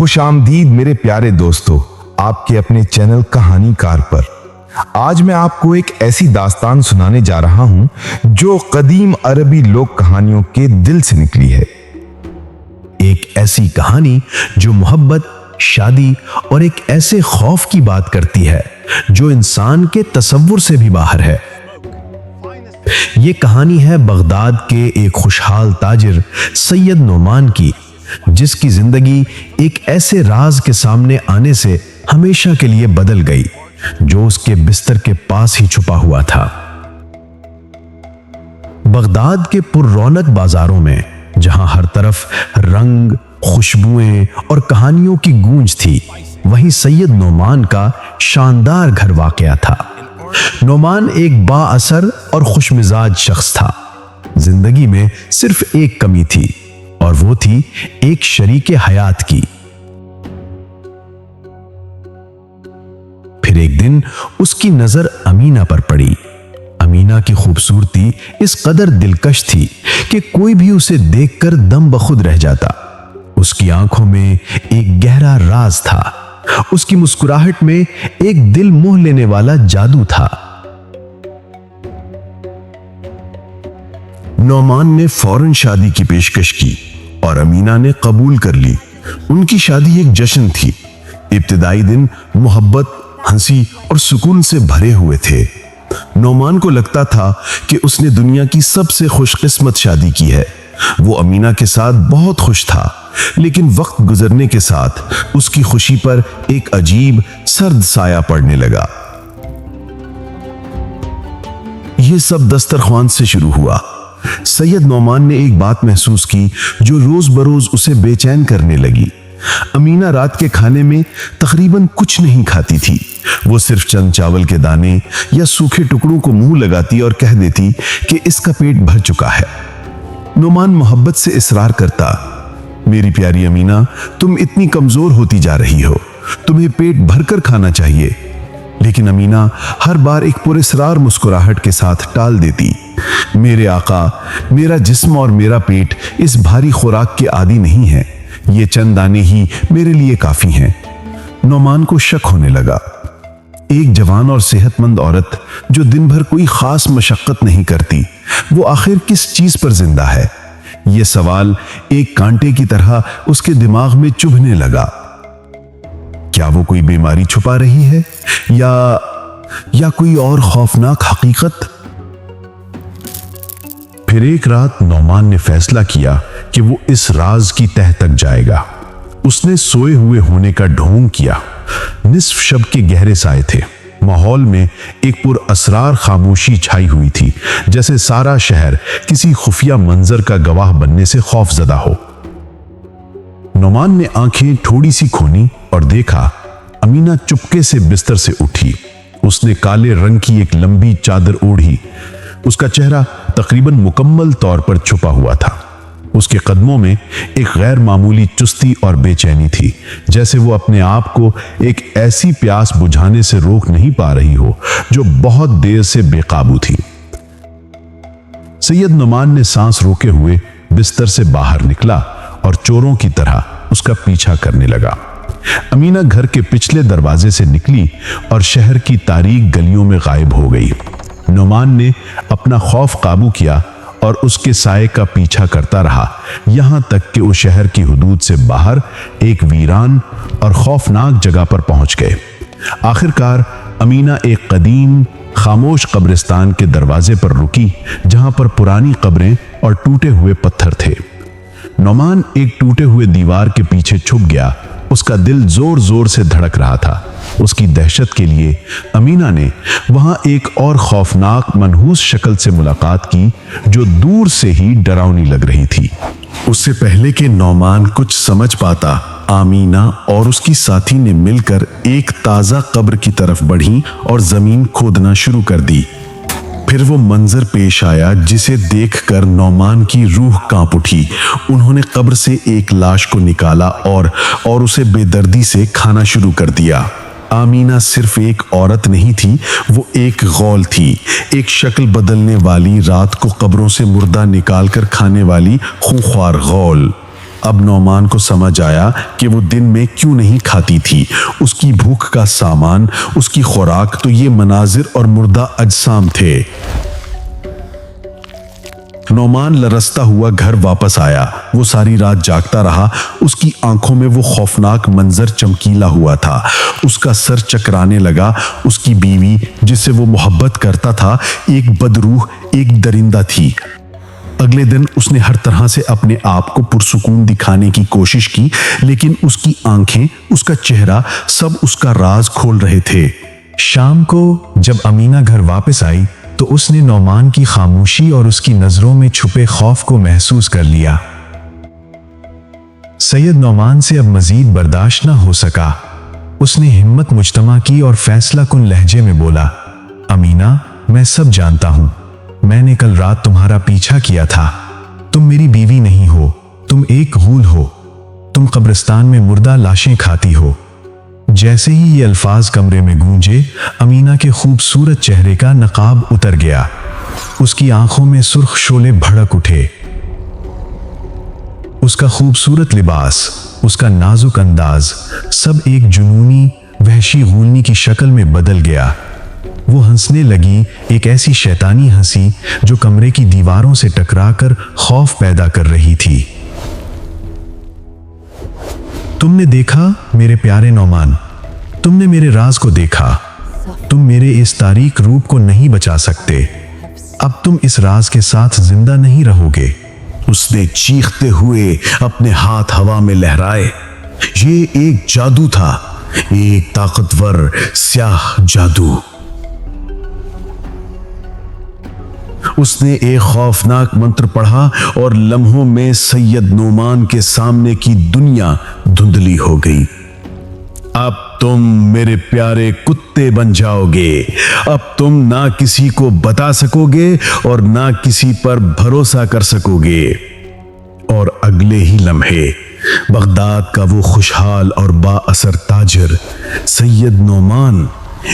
خوش آمدید میرے پیارے دوستو آپ کے اپنے چینل کہانی کار پر۔ آج میں آپ کو ایک ایسی داستان سنانے جا رہا ہوں جو قدیم عربی لوک کہانیوں کے دل سے نکلی ہے۔ ایک ایسی کہانی جو محبت، شادی اور ایک ایسے خوف کی بات کرتی ہے جو انسان کے تصور سے بھی باہر ہے۔ یہ کہانی ہے بغداد کے ایک خوشحال تاجر سید نعمان کی، جس کی زندگی ایک ایسے راز کے سامنے آنے سے ہمیشہ کے لیے بدل گئی جو اس کے بستر کے پاس ہی چھپا ہوا تھا۔ بغداد کے پر رونق بازاروں میں، جہاں ہر طرف رنگ، خوشبوئیں اور کہانیوں کی گونج تھی، وہیں سید نعمان کا شاندار گھر واقع تھا۔ نعمان ایک با اثر اور خوش مزاج شخص تھا۔ زندگی میں صرف ایک کمی تھی اور وہ تھی ایک شریک حیات کی۔ پھر ایک دن اس کی نظر امینا پر پڑی۔ امینا کی خوبصورتی اس قدر دلکش تھی کہ کوئی بھی اسے دیکھ کر دم بخود رہ جاتا۔ اس کی آنکھوں میں ایک گہرا راز تھا، اس کی مسکراہٹ میں ایک دل موہ لینے والا جادو تھا۔ نعمان نے فوراً شادی کی پیشکش کی اور امینا نے قبول کر لی۔ ان کی شادی ایک جشن تھی۔ ابتدائی دن محبت، ہنسی اور سکون سے بھرے ہوئے تھے۔ نعمان کو لگتا تھا کہ اس نے دنیا کی سب سے خوش قسمت شادی کی ہے۔ وہ امینا کے ساتھ بہت خوش تھا، لیکن وقت گزرنے کے ساتھ اس کی خوشی پر ایک عجیب سرد سایہ پڑنے لگا۔ یہ سب دسترخوان سے شروع ہوا۔ سید نعمان نے ایک بات محسوس کی جو روز بروز اسے بے چین کرنے لگی۔ امینا رات کے کھانے میں تقریباً کچھ نہیں کھاتی تھی۔ وہ صرف چند چاول کے دانے یا سوکھے ٹکڑوں کو منہ لگاتی اور کہہ دیتی کہ اس کا پیٹ بھر چکا ہے۔ نعمان محبت سے اصرار کرتا، میری پیاری امینا، تم اتنی کمزور ہوتی جا رہی ہو، تمہیں پیٹ بھر کر کھانا چاہیے۔ لیکن امینا ہر بار ایک پراسرار مسکراہٹ کے ساتھ ٹال دیتی، میرے آقا، میرا جسم اور میرا پیٹ اس بھاری خوراک کے عادی نہیں ہے، یہ چند دانے ہی میرے لیے کافی ہیں۔ نعمان کو شک ہونے لگا، ایک جوان اور صحت مند عورت جو دن بھر کوئی خاص مشقت نہیں کرتی، وہ آخر کس چیز پر زندہ ہے؟ یہ سوال ایک کانٹے کی طرح اس کے دماغ میں چبھنے لگا۔ کیا وہ کوئی بیماری چھپا رہی ہے یا کوئی اور خوفناک حقیقت؟ پھر ایک رات نعمان نے فیصلہ کیا کہ وہ اس راز کی تہہ تک جائے گا۔ اس نے سوئے ہوئے ہونے کا ڈھونگ کیا۔ نصف شب کے گہرے سائے تھے۔ ماحول میں ایک پر اسرار خاموشی چھائی ہوئی تھی، جیسے سارا شہر کسی خفیہ منظر کا گواہ بننے سے خوف زدہ ہو۔ نعمان نے آنکھیں تھوڑی سی کھولی اور دیکھا امینا چپکے سے بستر سے اٹھی۔ اس نے کالے رنگ کی ایک لمبی چادر اوڑھی۔ اس کا چہرہ تقریباً مکمل طور پر چھپا ہوا تھا۔ اس کے قدموں میں ایک غیر معمولی چستی اور بے چینی تھی، جیسے وہ اپنے آپ کو ایک ایسی پیاس بجھانے سے روک نہیں پا رہی ہو جو بہت دیر سے بے قابو تھی۔ سید نعمان نے سانس روکے ہوئے بستر سے باہر نکلا اور چوروں کی طرح اس کا پیچھا کرنے لگا۔ امینا گھر کے پچھلے دروازے سے نکلی اور شہر کی تاریک گلیوں میں غائب ہو گئی۔ نعمان نے اپنا خوف قابو کیا اور اس کے سائے کا پیچھا کرتا رہا، یہاں تک کہ وہ شہر کی حدود سے باہر ایک ویران اور خوفناک جگہ پر پہنچ گئے۔ آخر کار امینا ایک قدیم خاموش قبرستان کے دروازے پر رکی، جہاں پر پرانی قبریں اور ٹوٹے ہوئے پتھر تھے۔ نعمان ایک ٹوٹے ہوئے دیوار کے پیچھے چھپ گیا۔ اس کا دل زور زور سے دھڑک رہا تھا۔ اس کی دہشت کے لیے امینا نے وہاں ایک اور خوفناک منحوس شکل سے ملاقات کی جو دور سے ہی ڈراؤنی لگ رہی تھی۔ اس سے پہلے کہ نعمان کچھ سمجھ پاتا، امینا اور اس کی ساتھی نے مل کر ایک تازہ قبر کی طرف بڑھی اور زمین کھودنا شروع کر دی۔ پھر وہ منظر پیش آیا جسے دیکھ کر نعمان کی روح کانپ اٹھی۔ انہوں نے قبر سے ایک لاش کو نکالا اور اسے بے دردی سے کھانا شروع کر دیا۔ امینا صرف ایک عورت نہیں تھی، وہ ایک غول تھی، ایک شکل بدلنے والی، رات کو قبروں سے مردہ نکال کر کھانے والی خونخوار غول۔ اب نعمان کو سمجھ آیا کہ وہ دن میں کیوں نہیں کھاتی تھی۔ اس کی بھوک کا سامان، اس کی خوراک تو یہ مناظر اور مردہ اجسام تھے۔ نعمان لرزتا ہوا گھر واپس آیا۔ وہ ساری رات جاگتا رہا۔ اس کی آنکھوں میں وہ خوفناک منظر چمکیلا ہوا تھا۔ اس کا سر چکرانے لگا۔ اس کی بیوی جس سے وہ محبت کرتا تھا ایک بدروح، ایک درندہ تھی۔ اگلے دن اس نے ہر طرح سے اپنے آپ کو پرسکون دکھانے کی کوشش کی، لیکن اس کی آنکھیں، اس کا چہرہ سب اس کا راز کھول رہے تھے۔ شام کو جب امینہ گھر واپس آئی تو اس نے نعمان کی خاموشی اور اس کی نظروں میں چھپے خوف کو محسوس کر لیا۔ سید نعمان سے اب مزید برداشت نہ ہو سکا۔ اس نے ہمت مجتمع کی اور فیصلہ کن لہجے میں بولا، امینہ، میں سب جانتا ہوں۔ میں نے کل رات تمہارا پیچھا کیا تھا۔ تم میری بیوی نہیں ہو، تم ایک غول ہو۔ تم قبرستان میں مردہ لاشیں کھاتی ہو۔ جیسے ہی یہ الفاظ کمرے میں گونجے، امینہ کے خوبصورت چہرے کا نقاب اتر گیا۔ اس کی آنکھوں میں سرخ شعلے بھڑک اٹھے۔ اس کا خوبصورت لباس، اس کا نازک انداز، سب ایک جنونی، وحشی غولنی کی شکل میں بدل گیا۔ وہ ہنسنے لگی، ایک ایسی شیطانی ہنسی جو کمرے کی دیواروں سے ٹکرا کر خوف پیدا کر رہی تھی۔ تم نے دیکھا میرے پیارے نعمان، تم نے میرے راز کو دیکھا۔ تم میرے اس تاریک روپ کو نہیں بچا سکتے۔ اب تم اس راز کے ساتھ زندہ نہیں رہو گے۔ اس نے چیختے ہوئے اپنے ہاتھ ہوا میں لہرائے۔ یہ ایک جادو تھا، ایک طاقتور سیاہ جادو۔ اس نے ایک خوفناک منتر پڑھا اور لمحوں میں سید نعمان کے سامنے کی دنیا دھندلی ہو گئی۔ اب تم میرے پیارے کتے بن جاؤ گے۔ اب تم نہ کسی کو بتا سکو گے اور نہ کسی پر بھروسہ کر سکو گے۔ اور اگلے ہی لمحے بغداد کا وہ خوشحال اور با اثر تاجر سید نعمان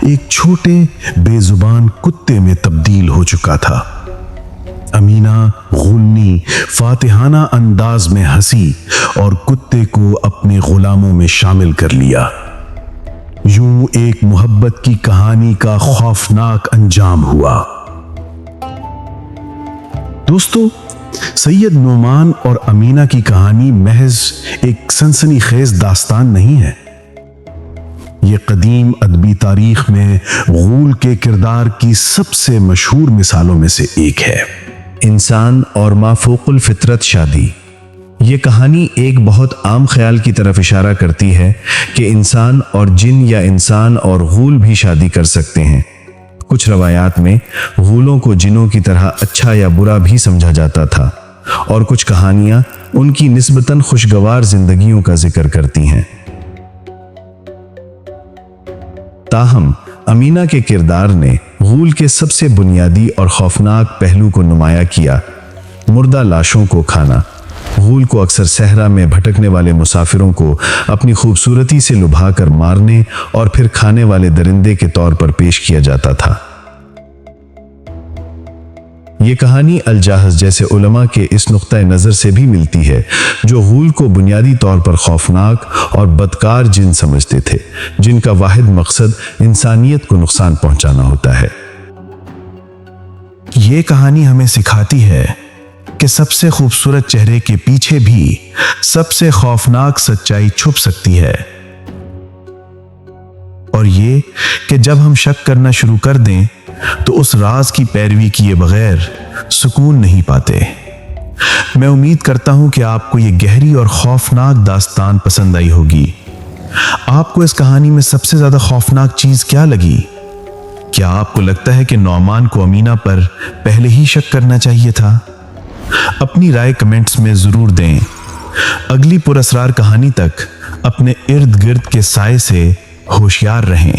ایک چھوٹے بے زبان کتے میں تبدیل ہو چکا تھا۔ امینہ غولنی فاتحانہ انداز میں ہنسی اور کتے کو اپنے غلاموں میں شامل کر لیا۔ یوں ایک محبت کی کہانی کا خوفناک انجام ہوا۔ دوستو، سید نعمان اور امینہ کی کہانی محض ایک سنسنی خیز داستان نہیں ہے۔ یہ قدیم ادبی تاریخ میں غول کے کردار کی سب سے مشہور مثالوں میں سے ایک ہے۔ انسان اور مافوق الفطرت شادی۔ یہ کہانی ایک بہت عام خیال کی طرف اشارہ کرتی ہے کہ انسان اور جن یا انسان اور غول بھی شادی کر سکتے ہیں۔ کچھ روایات میں غولوں کو جنوں کی طرح اچھا یا برا بھی سمجھا جاتا تھا، اور کچھ کہانیاں ان کی نسبتاً خوشگوار زندگیوں کا ذکر کرتی ہیں۔ تاہم امینہ کے کردار نے غول کے سب سے بنیادی اور خوفناک پہلو کو نمایاں کیا: مردہ لاشوں کو کھانا۔ غول کو اکثر صحرا میں بھٹکنے والے مسافروں کو اپنی خوبصورتی سے لبھا کر مارنے اور پھر کھانے والے درندے کے طور پر پیش کیا جاتا تھا۔ یہ کہانی الجاحظ جیسے علماء کے اس نقطہ نظر سے بھی ملتی ہے، جو غول کو بنیادی طور پر خوفناک اور بدکار جن سمجھتے تھے، جن کا واحد مقصد انسانیت کو نقصان پہنچانا ہوتا ہے۔ یہ کہانی ہمیں سکھاتی ہے کہ سب سے خوبصورت چہرے کے پیچھے بھی سب سے خوفناک سچائی چھپ سکتی ہے، اور یہ کہ جب ہم شک کرنا شروع کر دیں تو اس راز کی پیروی کیے بغیر سکون نہیں پاتے۔ میں امید کرتا ہوں کہ آپ کو یہ گہری اور خوفناک داستان پسند آئی ہوگی۔ آپ کو اس کہانی میں سب سے زیادہ خوفناک چیز کیا لگی؟ کیا آپ کو لگتا ہے کہ نعمان کو امینہ پر پہلے ہی شک کرنا چاہیے تھا؟ اپنی رائے کمنٹس میں ضرور دیں۔ اگلی پراسرار کہانی تک اپنے ارد گرد کے سائے سے ہوشیار رہیں۔